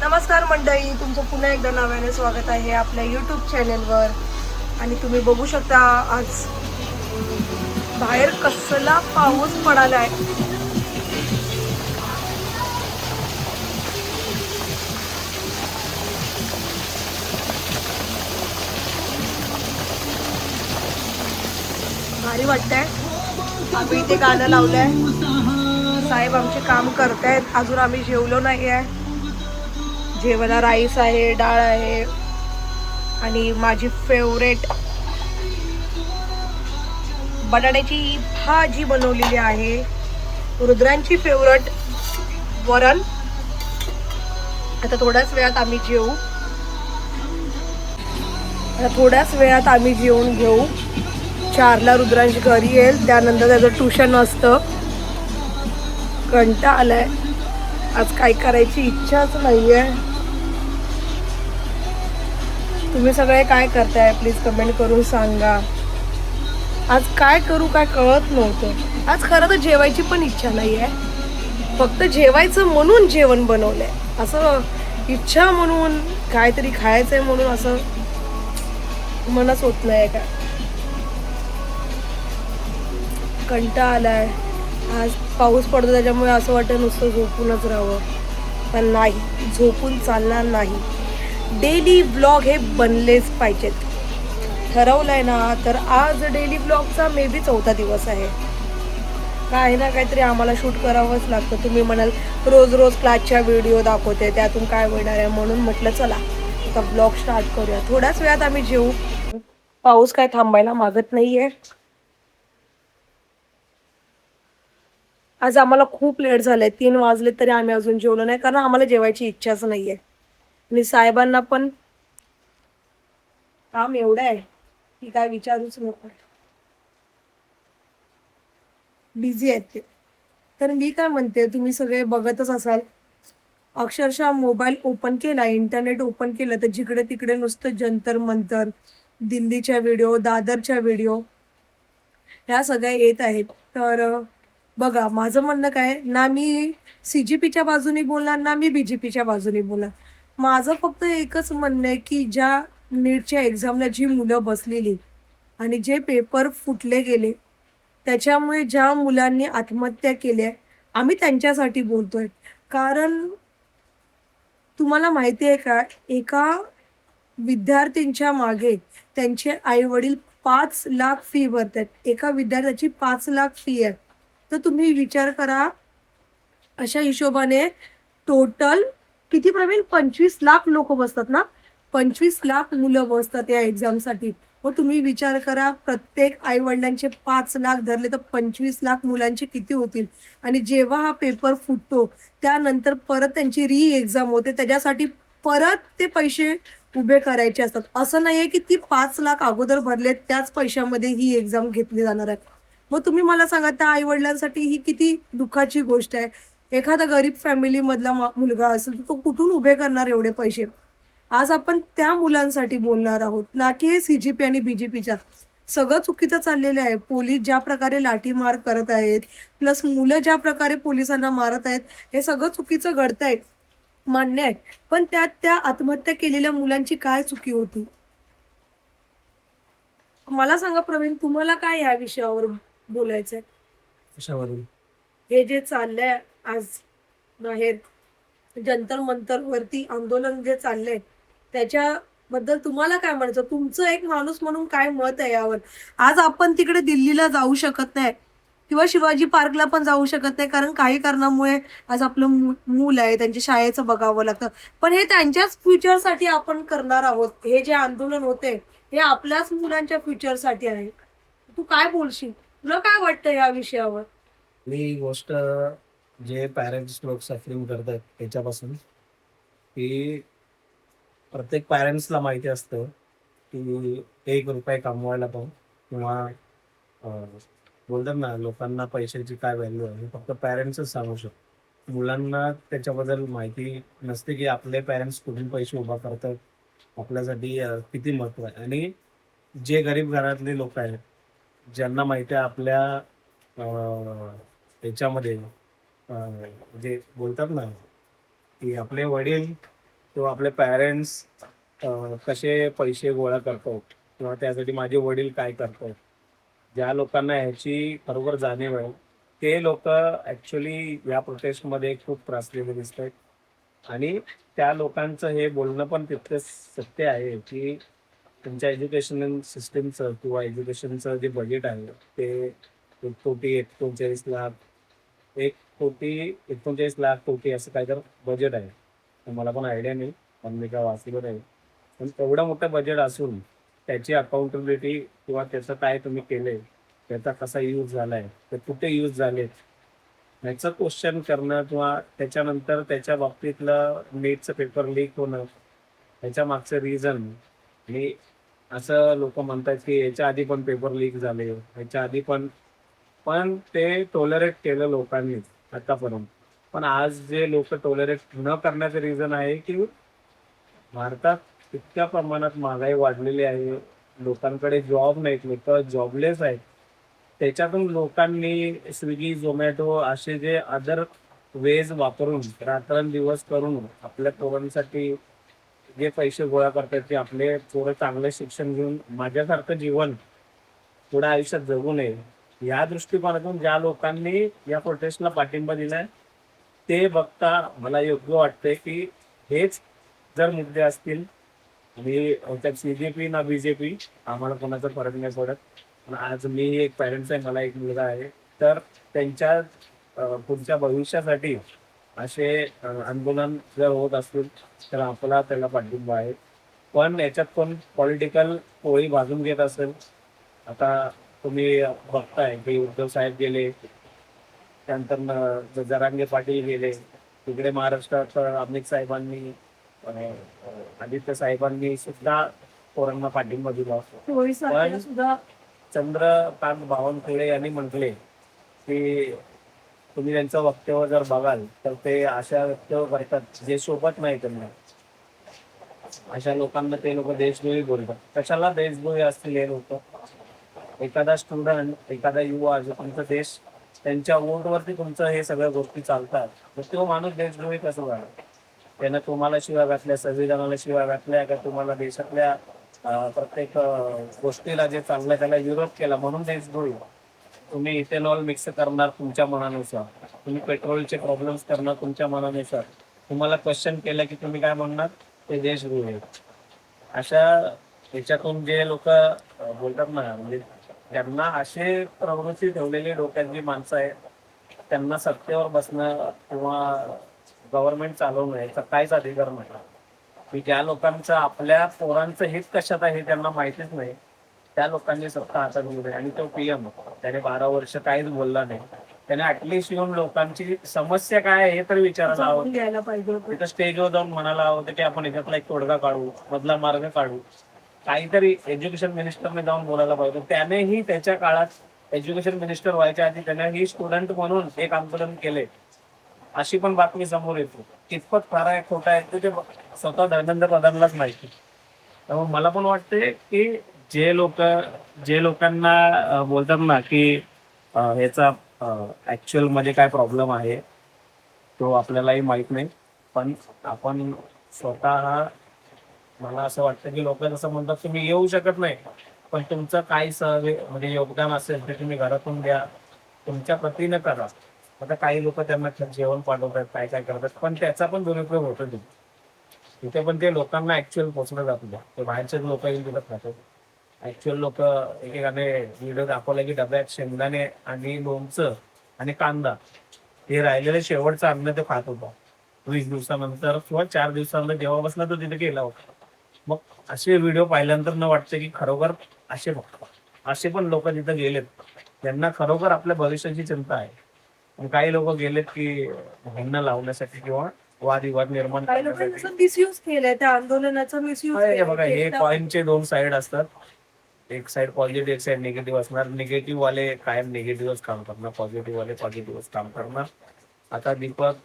नमस्कार मंडळी, तुमचं पुन्हा एकदा नव्याने स्वागत आहे आपल्या यूट्यूब चॅनलवर. आणि तुम्ही बघू शकता आज बाहेर कसला पाऊस पडालाय. भारी वाटतंय. आम्ही इथे गाणं लावलंय, साहेब आमचे काम करतायत. अजून आम्ही जेवलो नाही आहे. जेवायला राईस आहे, डाळ आहे आणि माझी फेवरेट बटाट्याची भाजी बनवलेली आहे. रुद्रांची फेवरेट वरण. आता थोड्याच वेळात आम्ही जेवू. जेवून घेऊ. 4ला रुद्रांची घरी येईल, त्यानंतर त्याचं ट्युशन असतं. कंटाळा आलाय, आज काय करायची इच्छाच नाहीये. तुम्ही सगळे काय करताय प्लीज कमेंट करून सांगा. आज काय करू काय कळत नव्हतं. आज खरं तर जेवायची पण इच्छा नाही आहे. फक्त जेवायचं म्हणून जेवण बनवलंय. असं इच्छा म्हणून काहीतरी खायचंय म्हणून असं मनच होत नाही का. कंटाळा आलाय. आज पाऊस पडतो त्याच्यामुळे असं वाटतं नुसतं झोपूनच राहावं, पण नाही, झोपून चालणार नाही. डेली ब्लॉग हे बनलेच पाहिजेत. ठरवलंय ना, तर आज डेली ब्लॉगचा मे बी 4था दिवस आहे. काही ना काहीतरी आम्हाला शूट करावंच लागतं. तुम्ही म्हणाल रोज रोज क्लासच्या व्हिडिओ दाखवते, त्यातून काय होणार आहे, म्हणून म्हटलं चला आता ब्लॉग स्टार्ट करूया. थोड्याच वेळात आम्ही जेवू. पाऊस काय थांबायला मागत नाहीये. आज आम्हाला खूप लेट झालंय, 3 वाजले तरी आम्ही अजून जेवलो नाही, कारण आम्हाला जेवायची इच्छाच नाहीये. आणि साहेबांना पण काम एवढं आहे की काय विचारूच नको. बिझी आहेत ते. तर मी काय म्हणते, तुम्ही सगळे बघतच असाल, अक्षरशः मोबाईल ओपन केला, इंटरनेट ओपन केलं तर जिकडे तिकडे नुसतं जंतर मंतर, दिल्लीच्या व्हिडिओ, दादरच्या व्हिडिओ ह्या सगळ्या येत आहेत. तर बघा, माझं म्हणणं काय ना, मी CGPच्या बाजूने बोलणार ना मी BJPच्या बाजूने बोलणार. माझं फक्त एकच म्हणणं आहे की ज्या नीटच्या एक्झामला जी मुलं बसलेली आणि जे पेपर फुटले गेले, त्याच्यामुळे ज्या मुलांनी आत्महत्या केल्या, आम्ही त्यांच्यासाठी बोलतोय. कारण तुम्हाला माहिती आहे का, एका विद्यार्थ्यांच्या मागे त्यांचे आई वडील 5 लाख फी भरतात. एका विद्यार्थ्याची 5 लाख फी आहे. तर तुम्ही विचार करा, अशा हिशोबाने टोटल किती प्रवीण, 25 लाख लोक बसतात ना. 25 लाख मुलं बसतात या एक्झामसाठी. मग तुम्ही विचार करा, प्रत्येक आई वडिलांचे 5 लाख धरले तर 25 लाख मुलांचे किती होतील. आणि जेव्हा हा पेपर फुटतो त्यानंतर परत त्यांची एक्झाम होते, त्याच्यासाठी परत ते पैसे उभे करायचे असतात. असं नाहीये की ती 5 लाख अगोदर भरले त्याच पैशामध्ये ही एक्झाम घेतली जाणार आहे. मग तुम्ही मला सांगा, त्या आई वडिलांसाठी ही किती दुःखाची गोष्ट आहे. एखादा गरीब फॅमिली मधला मुलगा असेल तर तो कुठून उभे करणार एवढे पैसे. आज आपण त्या मुलांसाठी बोलणार आहोत, ना की हे CGP आणि BJPच्या. सगळं चुकीचं चाललेलं आहे. पोलीस ज्या प्रकारे लाठीमार करत आहेत, प्लस मुलं ज्या प्रकारे पोलिसांना मारत आहेत, हे सगळं चुकीचं घडतंय, मान्य आहे. पण त्यात त्या आत्महत्या केलेल्या मुलांची काय चुकी होती. मला सांगा प्रवीण, तुम्हाला काय या विषयावर बोलायचंय. कशावरून? हे जे चाललंय आज बाहेर जंतर मंतर वरती आंदोलन जे चाललंय, त्याच्याबद्दल तुम्हाला काय म्हणायचं. तुमचं एक माणूस म्हणून काय मत आहे यावर. आज आपण तिकडे दिल्लीला जाऊ शकत नाही किंवा शिवाजी पार्कला पण जाऊ शकत नाही, कारण काही कारणामुळे आज आपलं मूल आहे, त्यांच्या शाळेचं बघावं लागतं. पण हे त्यांच्याच फ्युचरसाठी आपण करणार आहोत. हे जे आंदोलन होते हे आपल्याच मुलांच्या फ्युचरसाठी आहे. तू काय बोलशील, तुला काय वाटतं या विषयावर. ही गोष्ट जे पॅरेंट्स लोक सफरिंग करतात त्याच्यापासून, की प्रत्येक पॅरेंट्सला माहिती असतं की 1 रुपया कमवायला पण, किंवा बोलतात ना, लोकांना पैशाची काय व्हॅल्यू आहे हे फक्त पॅरेंट्सच सांगू शकतो. मुलांना त्याच्याबद्दल माहिती नसते की आपले पॅरेंट्स कुठून पैसे उभा करतात, आपल्यासाठी किती महत्व आहे. आणि जे गरीब घरातले लोक आहेत, ज्यांना माहिती आहे आपल्या त्याच्यामध्ये जे बोलतात ना, की आपले वडील किंवा आपले पॅरेंट्स कसे पैसे गोळा करतात किंवा त्यासाठी माझे वडील काय करतात, ज्या लोकांना ह्याची खरोखर जाणीव आहे ते लोक ऍक्च्युली या प्रोटेस्टमध्ये खूप त्रासलेले दिसत आहेत. आणि त्या लोकांचं हे बोलणं पण तितकंच सत्य आहे की तुमच्या एज्युकेशन सिस्टीमचं किंवा एज्युकेशनचं जे बजेट आहे ते 1,39,40,00,000 1,39,40,00,000 असं काय तर बजेट आहे. तर मला पण आयडिया नाही, पण मी काय वाचलं नाही. पण एवढं मोठं बजेट असून त्याची अकाउंटेबिलिटी किंवा त्याचं काय तुम्ही केलंय, त्याचा कसा यूज झालाय, ते कुठे यूज झालेत, ह्याचं क्वेश्चन करणं किंवा त्याच्यानंतर त्याच्या बाबतीतलं नीटचं पेपर लीक होणं, ह्याच्या मागचं रिझन. आणि असं लोक म्हणतात की याच्या आधी पण पेपर लीक झाले, ह्याच्या आधी पण, पण ते टॉलरेट केलं लोकांनी आतापर्यंत. पण आज जे लोक टॉलरेट न करण्याचं रिझन आहे की भारतात इतक्या प्रमाणात महागाई वाढलेली आहे, लोकांकडे जॉब नाहीत, लोक जॉबलेस आहेत. त्याच्यातून लोकांनी स्विगी झोमॅटो असे जे अदर वेज वापरून रात्रंदिवस करून आपल्या पोरांसाठी जे पैसे गोळा करतात ते आपले पोरं चांगलं शिक्षण घेऊन माझ्यासारखं जीवन पुढे आयुष्यात जगू नये, या दृष्टिकोनातून ज्या लोकांनी या प्रोटेस्टला पाठिंबा दिलाय ते बघता मला योग्य वाटतंय की हेच जर मुद्दे असतील, मी त्यात CJP ना BJP आम्हाला कोणाचा फरक नाही पडत. पण आज मी एक पॅरेंट्स आहे, मला एक मुलगा आहे, तर त्यांच्या पुढच्या भविष्यासाठी असे आंदोलन जर होत असतील तर आपला त्याला पाठिंबा आहे. पण याच्यात पण पॉलिटिकल पोळी भाजून घेत असेल. आता तुम्ही बघताय की उद्धव साहेब गेले, त्यानंतर जरांगे पाटील गेले, तिकडे महाराष्ट्रात अमित साहेबांनी आदित्य साहेबांनी सुद्धा पोरांना पाठिंबा दिला. चोवीस तारखेला पण सुद्धा चंद्रकांत बावनकुळे यांनी म्हटले की तुम्ही त्यांचं वक्तव्य जर बघाल तर ते अशा वक्तव्य करतात जे सोबत नाही त्यांना. अशा लोकांना ते लोक देशद्रोही बोलतात. कशाला देशद्रोही असतील हे लोक? एखादा स्टुडंट, एखादा युवा जो तुमचा देश, त्यांच्या वोटवरती तुमचं हे सगळ्या गोष्टी चालतात, तर तो माणूस देशद्रोही कसं झाला? त्यानं तुम्हाला शिव्या घातल्या, संविधानाला शिव्या घातल्या, का तुम्हाला देशातल्या प्रत्येक गोष्टीला जे चांगलं त्याला विरोध केला म्हणून देशद्रोही? तुम्ही इथेनॉल मिक्स करणार तुमच्या मनानुसार, तुम्ही पेट्रोलचे प्रॉब्लेम्स करणार तुमच्या मनानुसार, तुम्हाला क्वेश्चन केलं की तुम्ही काय म्हणणार, ते देशद्रोही आहेत. अशा ह्याच्यातून जे लोक बोलतात ना, म्हणजे ज्यांना असे प्रवृत्ती ठेवलेली डोक्यात जी माणसं आहेत, त्यांना सत्तेवर बसणं किंवा गव्हर्नमेंट चालवणं याचा काहीच अधिकार नाही. की ज्या लोकांचं आपल्या पोरांचं हित कशात आहे हे त्यांना माहितीच नाही, त्या लोकांनी सत्ता हातात घेऊन आणि तो PM त्याने 12 वर्ष काहीच बोलला नाही. त्याने ऍटलिस्ट येऊन लोकांची समस्या काय आहे हे तर विचारायला जाणून हवं. घ्यायला पाहिजे होतं. तिथं स्टेजवर जाऊन म्हणायला हवं की आपण याच्यातला एक तोडगा काढू, मधला मार्ग काढू. काहीतरी एज्युकेशन मिनिस्टरने जाऊन बोलायला पाहिजे. त्यानेही त्याच्या काळात एज्युकेशन मिनिस्टर व्हायच्या आधी त्यानेही स्टुडंट म्हणून एक आंदोलन केले, अशी पण बातमी समोर येते. कितपत खरं आहे खोटं आहे ते स्वतः धर्मेंद्र प्रधानलाच माहिती. त्यामुळे मला पण वाटते की जे लोकांना बोलतात ना की ह्याचा ऍक्च्युअल मध्ये काय प्रॉब्लेम आहे तो आपल्यालाही माहित नाही. पण आपण स्वतः, मला असं वाटतं की लोक जसं म्हणतात तुम्ही येऊ शकत नाही, पण तुमचं काय म्हणजे योगदान असेल ते तुम्ही घरातून द्या, तुमच्या पतीनं करा. आता काही लोक त्यांना जेवण पाठवतात, काय काय करतात, पण त्याचा पण दुरुपयोग होतो. तिथे पण ते लोकांना ऍक्च्युअल पोहोचलं जात नाही. ते बाहेरचे लोक येऊन तिथं खातात. ऍक्च्युअल लोक एकेकाने व्हिडिओ दाखवला की डब्यात शेंगदाणे आणि लोणचं आणि कांदा हे राहिलेलं शेवटचं अन्न ते खात होता 20 दिवसानंतर किंवा 4 दिवसानंतर जेव्हा बसला तो तिथे गेला होता. मग असे व्हिडिओ पाहिल्यानंतर न वाटतं की खरोखर असे पण लोक तिथं गेलेत, त्यांना खरोखर आपल्या भविष्याची चिंता आहे. पण काही लोक गेलेत की भांडणं लावण्यासाठी किंवा वादविवाद निर्माण काही लोकांनी करण्यासाठी. असं मिसयूज केलंय, त्या आंदोलनाचा मिसयूज हे बघा, हे कॉइनचे 2 साइड असतात. एक साइड पॉझिटिव्ह, एक साइड निगेटिव्ह असणार. निगेटिव्ह वाले कायम निगेटिव्हच काम करणार, पॉझिटिव्ह वाले पॉझिटिव्हच काम करणार. आता दीपक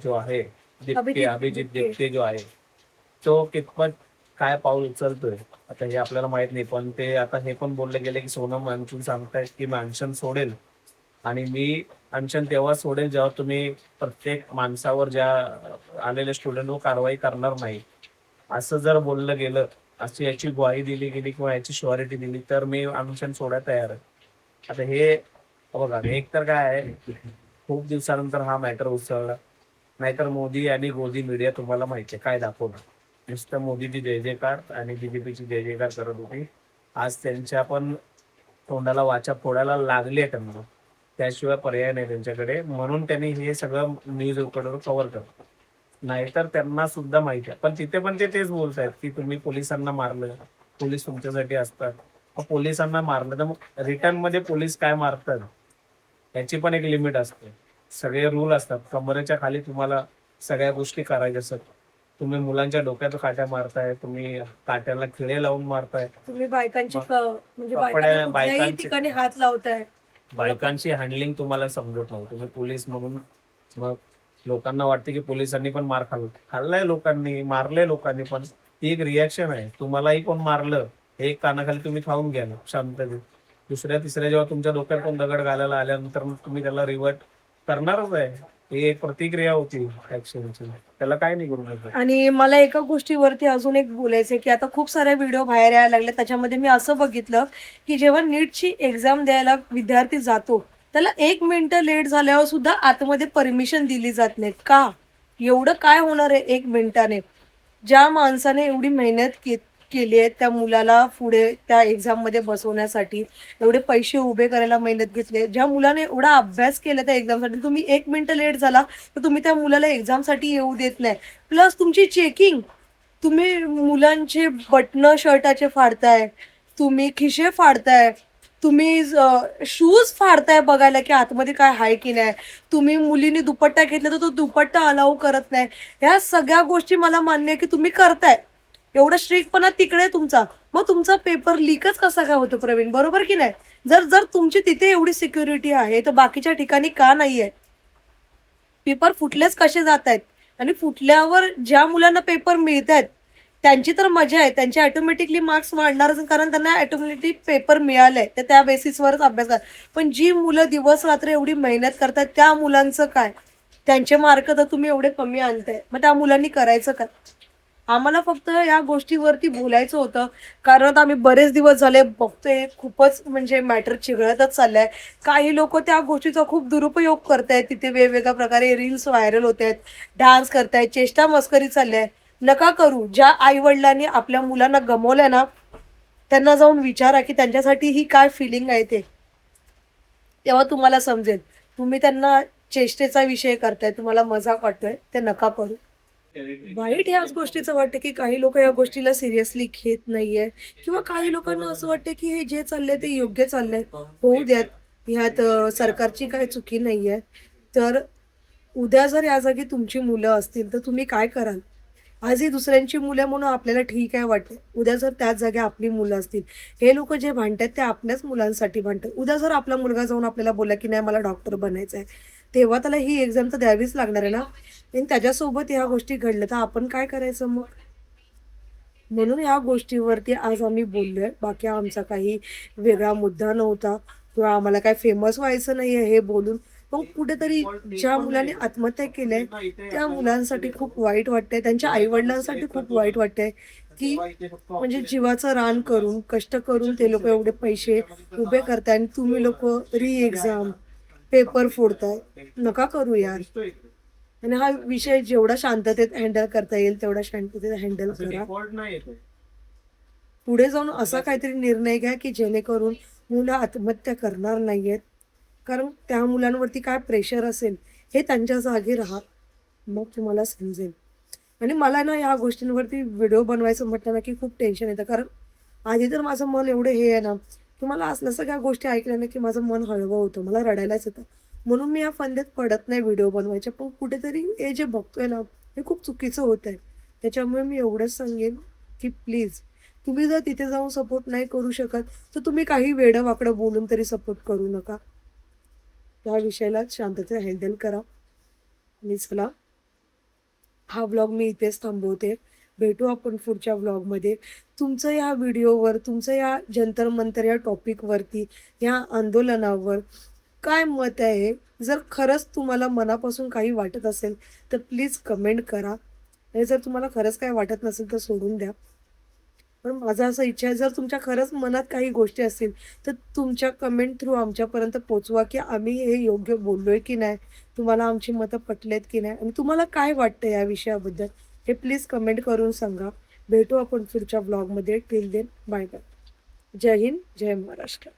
जो आहे, अभिजित दिप्ते जो आहे, तो कितपत काय पाऊल उचलतोय आता हे आपल्याला माहित नाही. पण ते आता हे पण बोलले गेले की सोनम वांगचुक सांगतायत की मॅन्शन सोडेल आणि मी अनशन तेव्हा सोडेल जेव्हा तुम्ही प्रत्येक माणसावर ज्या आलेल्या स्टुडंटवर कारवाई करणार नाही, असं जर बोललं गेलं, अशी याची ग्वाही दिली गेली किंवा याची श्युरिटी दिली तर मी अनशन सोडायला तयार आहे. आता हे बघा, एक तर काय आहे, खूप दिवसानंतर हा मॅटर उसळला. नाहीतर मोदी आणि गोदी मीडिया तुम्हाला माहिती आहे काय दाखवणार. नुसतं मोदीची जय जयकार आणि बीजेपीची जय जयकार करत होती. आज त्यांच्या पण तोंडाला वाचा फोडायला लागले त्यांना, त्याशिवाय पर्याय नाही त्यांच्याकडे, म्हणून त्यांनी हे सगळं न्यूज कव्हर करतात. नाहीतर त्यांना सुद्धा माहिती आहे, पण तिथे पण ते तेच बोलतायत की तुम्ही पोलिसांना मारलं, पोलीस तुमच्यासाठी असतात. मग पोलिसांना मारलं तर मग रिटर्न मध्ये पोलीस काय मारतात याची पण एक लिमिट असते. सगळे रूल असतात, कमरेच्या खाली तुम्हाला सगळ्या गोष्टी करायच्या असतात. तुम्ही मुलांच्या डोक्यात काट्या मारताय, तुम्ही काट्याला खिळे लावून मारताय, तुम्ही बायकांची म्हणजे कपड्या बायकांना कुठल्याही बायकांची ठिकाणी हात लावताय. बायकांची हँडलिंग तुम्हाला समजत नाही. तुम्ही पोलीस म्हणून मग लोकांना वाटते की पोलिसांनी पण मार खाल्लाय, लोकांनी मारले, लोकांनी पण ती एक रिॲक्शन आहे. तुम्हालाही कोण मारलं, एक कानाखाली तुम्ही खाऊन घ्या ना शांततेत. दुसऱ्या तिसऱ्या जेव्हा तुमच्या डोक्यात कोण दगड घालायला आल्यानंतर मग तुम्ही त्याला रिवर्ट करणारच आहे. ही एक प्रतिक्रिया होती ऍक्शनची, त्याला काय नाही करू शकत. आणि मला एका गोष्टीवरती अजून एक बोलायचंय की आता खूप सारे व्हिडिओ बाहेर यायला लागले. त्याच्यामध्ये मी असं बघितलं की जेव्हा नीटची एक्झाम द्यायला विद्यार्थी जातो, त्याला 1 मिनिट लेट झाल्यावर सुद्धा आतमध्ये परमिशन दिली जात नाही. का? एवढं काय होणार आहे 1 मिनिटाने? ज्या माणसाने एवढी मेहनत केली आहे त्या मुलाला पुढे त्या एक्झाम मध्ये बसवण्यासाठी, एवढे पैसे उभे करायला मेहनत घेतली, ज्या मुलाने एवढा अभ्यास केला त्या एक्झामसाठी, तुम्ही 1 मिनिट लेट झाला तर तुम्ही त्या मुलाला एक्झामसाठी येऊ देत नाही. प्लस तुमची चेकिंग, तुम्ही मुलांचे बटन शर्टाचे फाडताय, तुम्ही खिशे फाडताय, तुम्ही शूज फाडताय बघायला की आतमध्ये काय आहे की नाही, तुम्ही मुलीने दुपट्टा घेतला तर तो दुपट्टा अलाउ करत नाही. ह्या सगळ्या गोष्टी मला मान्य आहे की तुम्ही करताय, एवढा स्ट्रिक्टपणा तिकडे आहे तुमचा. मग तुमचा पेपर लीकच कसा काय होतो प्रवीण? बरोबर की नाही? जर जर तुमची तिथे एवढी सिक्युरिटी आहे तर बाकीच्या ठिकाणी का नाहीये? पेपर फुटलेच कसे जात आहेत? आणि फुटल्यावर ज्या मुलांना पेपर मिळत आहेत त्यांची तर मजा आहे, त्यांचे ऑटोमॅटिकली मार्क्स वाढणारच, कारण त्यांना ऑटोमॅटिक पेपर मिळालंय तर त्या बेसिसवरच अभ्यास कर. पण जी मुलं दिवस रात्र एवढी मेहनत करतात त्या मुलांचं काय? त्यांचे मार्क तर तुम्ही एवढे कमी आणताय, मग त्या मुलांनी करायचं काय? आम्हाला फक्त या गोष्टीवरती बोलायचं होतं, कारण आता आम्ही बरेच दिवस झाले बघतोय खूपच म्हणजे मॅटर चिघळतच चाललंय. काही लोक त्या गोष्टीचा खूप दुरुपयोग करतायत, तिथे वेगवेगळ्या प्रकारे रील्स व्हायरल होत आहेत, डान्स करतायत, चेष्टा मस्करी चालली आहे. नका करू. ज्या आई वडिलांनी आपल्या मुलांना गमवलंय ना, त्यांना जाऊन विचारा की त्यांच्यासाठी ही काय फिलिंग आहे ते, तेव्हा तुम्हाला समजेल. तुम्ही त्यांना चेष्टेचा विषय करताय, तुम्हाला मजाक वाटतोय, ते नका करू. वाईट ह्याच गोष्टीचं वाटतं की काही लोक या गोष्टीला सिरियसली घेत नाहीये, किंवा काही लोकांना असं वाटतं की हे जे चाललंय ते योग्य चाललंय, होऊ द्यात, ह्यात सरकारची काही चुकी नाहीये. तर उद्या जर या जागी तुमची मुलं असतील तर तुम्ही काय कराल? आज ही दुसऱ्यांची मुलं म्हणून आपल्याला ठीक आहे वाटते, उद्या जर त्याच जागी आपली मुलं असतील, हे लोक जे भांडतात ते आपल्याच मुलांसाठी भांडतात. उद्या जर आपला मुलगा जाऊन आपल्याला बोलला की नाही मला डॉक्टर बनायचं आहे, तेव्हा त्याला ही एक्झाम तर द्यावीच लागणार आहे ना. आणि त्याच्यासोबत ह्या गोष्टी घडल्या तर आपण काय करायचं मग? म्हणून ह्या गोष्टीवरती आज आम्ही बोललोय. बाकी आमचा काही वेगळा मुद्दा नव्हता किंवा आम्हाला काय फेमस व्हायचं नाहीये हे बोलून. पण कुठेतरी ज्या मुलाने आत्महत्या केल्या त्या मुलांसाठी खूप वाईट वाटतंय, त्यांच्या आई वडिलांसाठी खूप वाईट वाटतंय की म्हणजे जीवाचं रान करून कष्ट करून ते लोक एवढे पैसे उभे करताय आणि तुम्ही लोक री एक्झाम पेपर फोडताय. नका करू यार. आणि हा विषय जेवढा शांततेत हँडल करता येईल तेवढा शांततेत हँडल करा. पुढे जाऊन असा काहीतरी निर्णय घ्या की जेणेकरून मुलं आत्महत्या करणार नाहीयेत, कारण त्या मुलांवरती काय प्रेशर असेल हे त्यांच्या जागी राहा, मग तुम्हाला समजेल. आणि मला ना या गोष्टींवरती व्हिडिओ बनवायचं म्हटलं ना की खूप टेन्शन येतं, कारण आधी तर माझं मन एवढं हे आहे ना की मला असल्या सगळ्या गोष्टी ऐकल्या ना की माझं मन हळवं होतं, मला रडायलाच येतं. म्हणून मी या फंद्यात पडत नाही व्हिडिओ बनवायच्या. पण कुठेतरी हे जे बघतोय ना हे खूप चुकीचं होत आहे. त्याच्यामुळे मी एवढंच सांगेन की प्लीज तुम्ही जर तिथे जाऊन सपोर्ट नाही करू शकत तर तुम्ही काही वेडं वाकडं बोलून तरी सपोर्ट करू नका. या विषयाला शांततेत हँडल करा. आणि चला, हा व्लॉग मी इथेच थांबवते. भेटू आपण पुढच्या व्लॉगमध्ये. तुमचं या व्हिडिओवर, तुमचं या जंतर मंतर या टॉपिकवरती, या आंदोलनावर काय मत आहे? जर खरंच तुम्हाला मनापासून काही वाटत असेल, तर प्लीज कमेंट करा. आणि जर तुम्हाला खरंच काही वाटत नसेल, तर सोडून द्या. पण माझं असं इच्छा आहे, जर तुमच्या खरंच मनात काही गोष्टी असतील, तर तुमच्या कमेंट थ्रू आमच्यापर्यंत पोहोचवा, की आम्ही हे योग्य बोललोय की नाही? तुम्हाला आमची मतं पटलेत की नाही? आणि तुम्हाला काय वाटतं या विषयाबद्दल? हे प्लीज कमेंट करून सांगा. भेटू आपण पुढच्या व्लॉगमध्ये. Till then bye bye. जय हिंद, जय महाराष्ट्र.